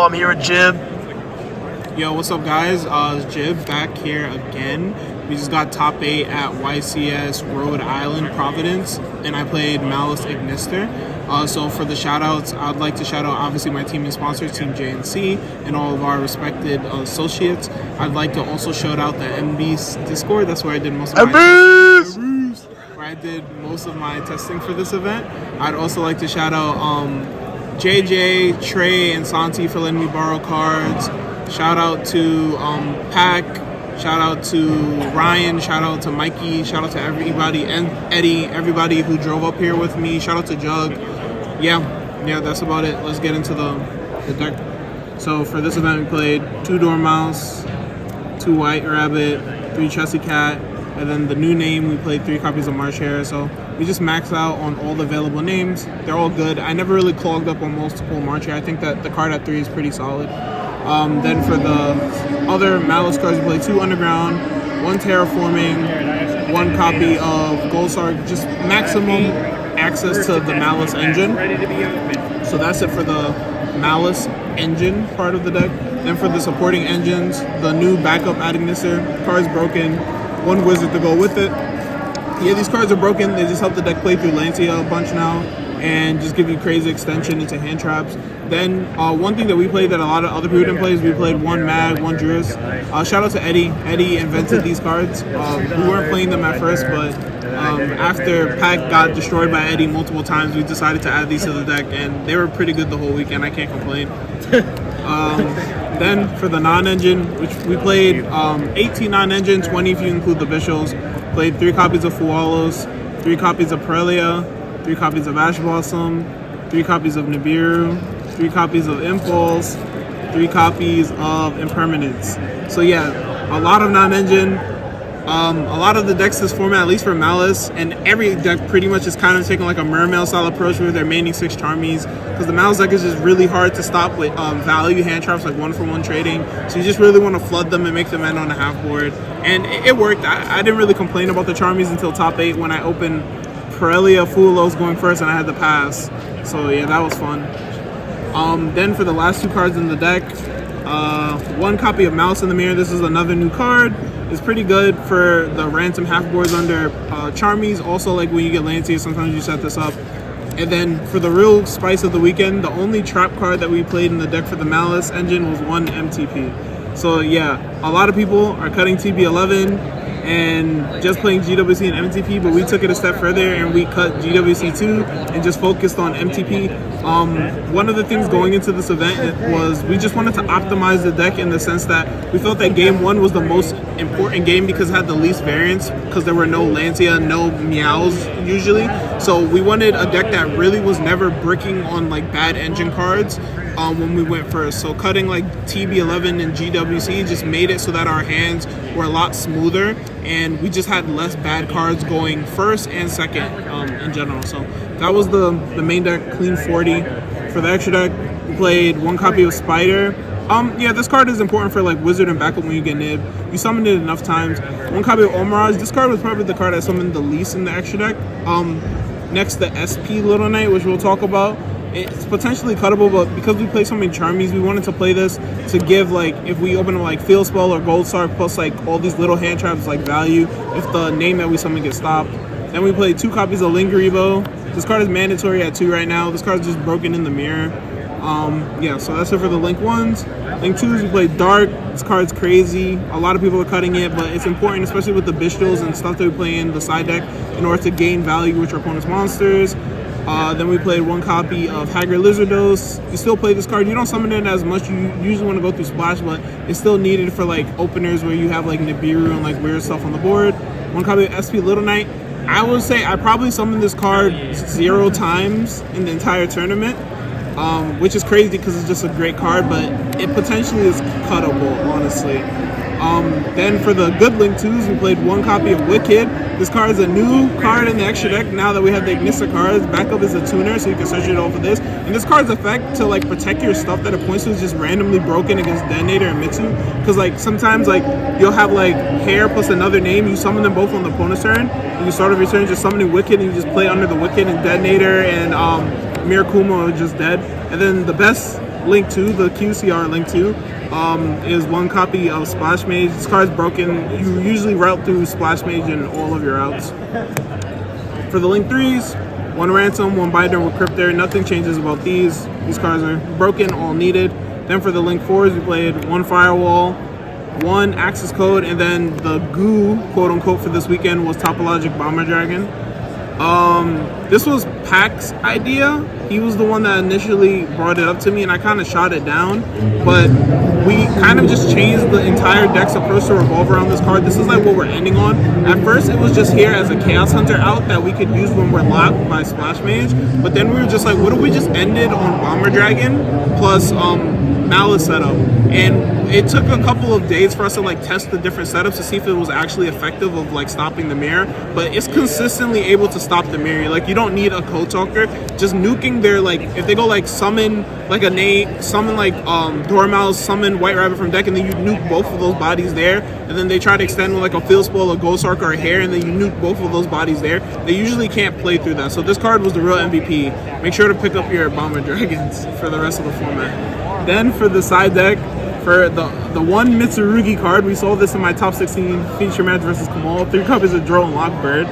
Yugioh. I'm here with Jib. Yo, what's up, guys? It's Jib back here again. We just got top 8 at YCS Rhode Island, Providence, and I played Malice Ignister. So for the shout-outs, I'd like to shout out obviously my team and sponsors, Team JNC, and all of our respected associates. I'd like to also shout out the MB's Discord. That's where I did most of my testing for this event. I'd also like to shout out JJ, Trey, and Santi for letting me borrow cards. Shout out to Pac. Shout out to Ryan. Shout out to Mikey. Shout out to everybody and Eddie. Everybody who drove up here with me. Shout out to Jug. Yeah, that's about it. Let's get into the deck. So for this event, we played 2 Dormouse, 2 White Rabbit, 3 Chessy Cat, and then the new name, we played 3 copies of Marsh Hare. So we just maxed out on all the available names. They're all good. I never really clogged up on multiple Marsh Hare. I think that the card at 3 is pretty solid. Then for the other Malice cards, we played 2 Underground, 1 Terraforming, 1 copy of Gold Star, just maximum access to the Malice engine. So that's it for the Malice engine part of the deck. Then for the supporting engines, the new backup Ignister, cards broken, 1 Wizard to go with it. Yeah, these cards are broken. They just help the deck play through Lancia a bunch now and just give you crazy extension into hand traps. Then one thing that we played that a lot of other people didn't play is we played 1 Mag, 1 Juris. Shout out to Eddie. Eddie invented these cards. We weren't playing them at first, but after Pac got destroyed by Eddie multiple times, we decided to add these to the deck, and they were pretty good the whole weekend. I can't complain. Then for the non-engine, which we played 18 non-engine, 20 if you include the Bishops. Played 3 copies of Fualos, 3 copies of Prelia, 3 copies of Ash Blossom, 3 copies of Nibiru, 3 copies of Impulse, 3 copies of Impermanence. So yeah, a lot of non-engine. A lot of the decks this format, at least for Malice, and every deck pretty much is kind of taking like a Mermail style approach with their remaining 6 Charmies, because the Malice deck is just really hard to stop with value hand traps, like 1-for-1 trading. So you just really want to flood them and make them end on a half board. And it worked. I didn't really complain about the Charmies until top 8 when I opened Prelia, Fulos going first, and I had to pass. So yeah, that was fun. Then for the last 2 cards in the deck, 1 copy of Mouse in the Mirror. This is another new card. It's pretty good for the ransom half boards under Charmies. Also, like when you get Lancia, sometimes you set this up. And then for the real spice of the weekend, the only trap card that we played in the deck for the Malice engine was 1 MTP. So yeah, a lot of people are cutting TB11 and just playing GWC and MTP, but we took it a step further and we cut GWC2 and just focused on MTP. One of the things going into this event was we just wanted to optimize the deck in the sense that we felt that game 1 was the most important game because it had the least variance, because there were no Lancia, no Meows usually. So we wanted a deck that really was never bricking on like bad engine cards when we went first. So cutting like TB11 and GWC just made it so that our hands were a lot smoother and we just had less bad cards going first and second in general. So that was the main deck, clean 40. For the extra deck, we played 1 copy of Spider. Yeah, this card is important for like Wizard and backup when you get Nib. You summoned it enough times. 1 copy of Omirage. This card was probably the card I summoned the least in the extra deck. Next, the SP Little Knight, which we'll talk about. It's potentially cuttable, but because we play so many Charmies, we wanted to play this to give, like, if we open up like Field Spell or Gold Star plus like all these little hand traps like value if the name that we summon gets stopped. Then we played 2 copies of Lingeribo. This card is mandatory at 2 right now. This card is just broken in the mirror. Yeah, so that's it for the Link 1s. Link 2s, we played Dark. This card's crazy. A lot of people are cutting it, but it's important, especially with the Bishtals and stuff that we play in the side deck, in order to gain value with your opponent's monsters. Then we played 1 copy of Haggard Lizardos. You still play this card. You don't summon it as much. You usually want to go through Splash, but it's still needed for like openers where you have like Nibiru and like weird stuff on the board. 1 copy of SP Little Knight. I would say I probably summoned this card 0 times in the entire tournament, which is crazy because it's just a great card, but it potentially is cuttable, honestly. Then for the good Link 2s, we played 1 copy of Wicked. This card is a new card in the extra deck now that we have the Ignister cards. Backup is a tuner, so you can search it over this. And this card's effect to like protect your stuff that it points to is just randomly broken against Detonator and Mitsu. Because like sometimes like you'll have like Hair plus another name, you summon them both on the opponent's turn, and you start off your turn just summoning Wicked, and you just play under the Wicked, and Detonator and Mirakuma are just dead. And then the best Link 2, the QCR Link 2, is 1 copy of Splash Mage. This card's broken. You usually route through Splash Mage in all of your routes. For the Link 3s, 1 Ransom, 1 Binder with Crypter. Nothing changes about these. These cards are broken, all needed. Then for the Link 4s, we played 1 Firewall, 1 Access Code, and then the goo, quote unquote, for this weekend was Topologic Bomber Dragon. This was Pac's idea. He was the one that initially brought it up to me, and I kind of shot it down. But we kind of just changed the entire deck's approach to revolve around this card. This is like what we're ending on. At first, it was just here as a Chaos Hunter out that we could use when we're locked by Splash Mage. But then we were just like, what if we just ended on Bomber Dragon plus Malice setup? And it took a couple of days for us to like test the different setups to see if it was actually effective of like stopping the mirror. But it's consistently able to stop the mirror. Like, you don't need a code talker. Just nuking their, like, if they go like summon like a Nate, summon like Dormouse, summon White Rabbit from deck, and then you nuke both of those bodies there, and then they try to extend with like a Field Spell, a Ghost Arc, or a Hair, and then you nuke both of those bodies there. They usually can't play through that. So this card was the real MVP. Make sure to pick up your Bomber Dragons for the rest of the format. Then for the side deck, for the 1 Mitsurugi card, we saw this in my top 16 feature match versus Kamal. 3 copies of Droll and Lockbird.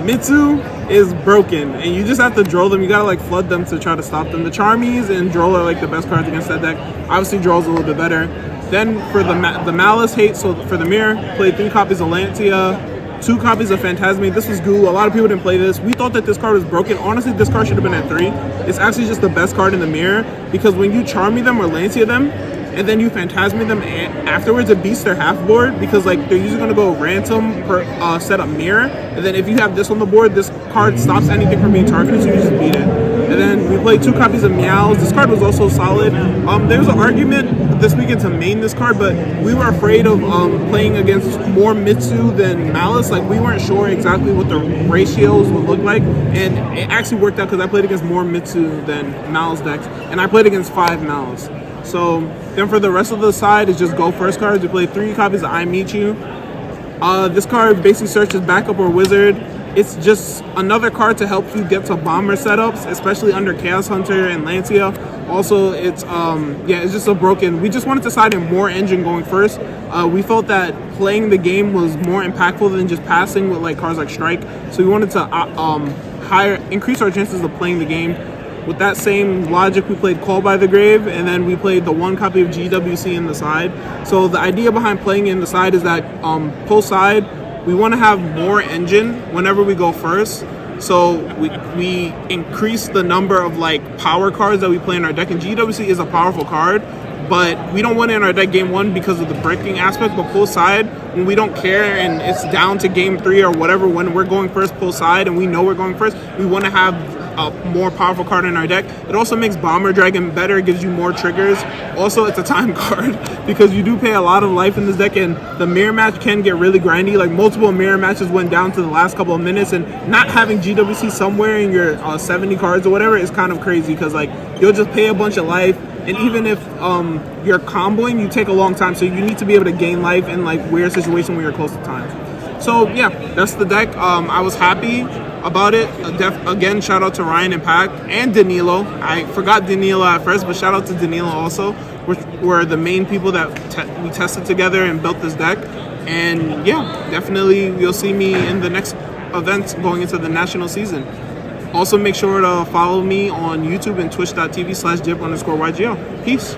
Mitsu is broken, and you just have to Droll them. You gotta like flood them to try to stop them. The Charmies and Droll are like the best cards against that deck. Obviously, Droll's a little bit better. Then for the Malice hate, so for the mirror, played 3 copies of Lantia, 2 copies of Phantasme. This was goo. A lot of people didn't play this. We thought that this card was broken. Honestly, this card should have been at 3. It's actually just the best card in the mirror, because when you Charmy them or Lantia them, and then you Phantasme them afterwards, it beats their half board, because like they're usually going to go Ransom per set up mirror, and then if you have this on the board, this card stops anything from being targeted, so you just beat it. And then we played 2 copies of Meows. This card was also solid. There was an argument this weekend to main this card, but we were afraid of playing against more Mitsu than Malice. Like, we weren't sure exactly what the ratios would look like, and it actually worked out because I played against more Mitsu than Malice decks, and I played against 5 Malice. So then for the rest of the side, it's just go first cards. We played 3 copies of I Meet You. This card basically searches backup or wizard. It's just another card to help you get to bomber setups, especially under Chaos Hunter and Lantia. Also, it's it's just a broken. We just wanted to side in more engine going first. We felt that playing the game was more impactful than just passing with like cards like Strike. So we wanted to increase our chances of playing the game. With that same logic, we played Call by the Grave, and then we played the 1 copy of GWC in the side. So the idea behind playing in the side is that post side, we want to have more engine whenever we go first. So we increase the number of like power cards that we play in our deck, and GWC is a powerful card, but we don't want it in our deck game 1 because of the breaking aspect. But pull side, when we don't care and it's down to game 3 or whatever, when we're going first pull side and we know we're going first, we want to have a more powerful card in our deck. It also makes Bomber Dragon better. It gives you more triggers. Also, it's a time card because you do pay a lot of life in this deck, and the mirror match can get really grindy. Like, multiple mirror matches went down to the last couple of minutes, and not having GWC somewhere in your 70 cards or whatever is kind of crazy, because like you'll just pay a bunch of life, and even if you're comboing, you take a long time, so you need to be able to gain life in like weird situations when you're close to time. So yeah, that's the deck. I was happy about it. Again, shout out to Ryan and Pac and Danilo. I forgot Danilo at first, but shout out to Danilo also, which were the main people that we tested together and built this deck. And yeah, definitely you'll see me in the next event going into the national season. Also, make sure to follow me on YouTube and twitch.tv/jip_YGO. Peace.